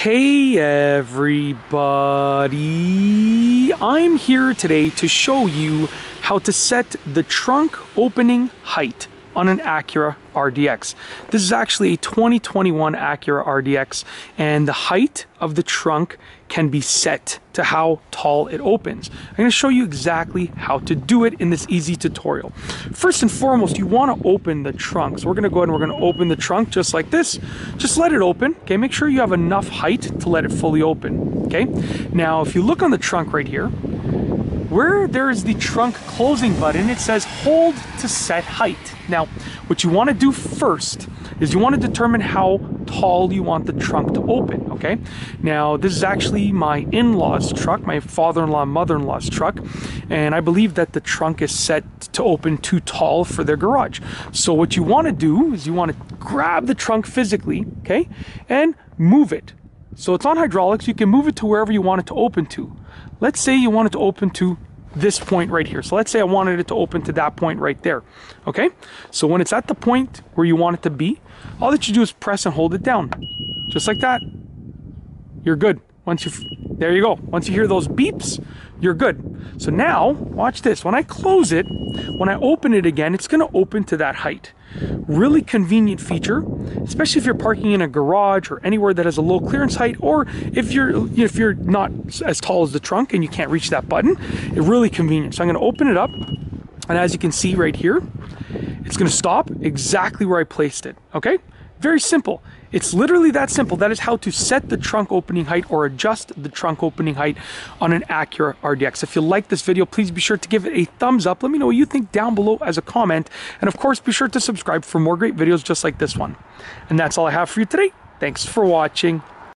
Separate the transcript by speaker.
Speaker 1: Hey everybody, I'm here today to show you how to set the trunk opening height on an Acura RDX. This is actually a 2021 Acura RDX, and the height of the trunk can be set to how tall it opens. I'm going to show you exactly how to do it in this easy tutorial. First and foremost, you want to open the trunk. So we're going to go ahead and we're going to open the trunk just like this. Just let it open. Okay, make sure you have enough height to let it fully open. Okay, now if you look on the trunk right here, where there is the trunk closing button, it says hold to set height. Now, what you want to do first is you want to determine how tall you want the trunk to open, okay? Now, this is actually my in-laws truck, my father-in-law, mother-in-law's truck, and I believe that the trunk is set to open too tall for their garage. So what you want to do is you want to grab the trunk physically, okay, and move it. So it's on hydraulics, you can move it to wherever you want it to open to. Let's say you want it to open to this point right here. So let's say I wanted it to open to that point right there. Okay? So when it's at the point where you want it to be, all that you do is press and hold it down. Just like that. You're good. There you go. Once you hear those beeps, you're good. So now, watch this. When I close it, when I open it again, it's going to open to that height. Really convenient feature, especially if you're parking in a garage or anywhere that has a low clearance height, or if you're not as tall as the trunk and you can't reach that button. It's really convenient. So I'm going to open it up, and as you can see right here, it's going to stop exactly where I placed it. Okay? Very simple. It's literally that simple. That is how to set the trunk opening height or adjust the trunk opening height on an Acura RDX. If you like this video, please be sure to give it a thumbs up. Let me know what you think down below as a comment. And of course, be sure to subscribe for more great videos just like this one. And that's all I have for you today. Thanks for watching.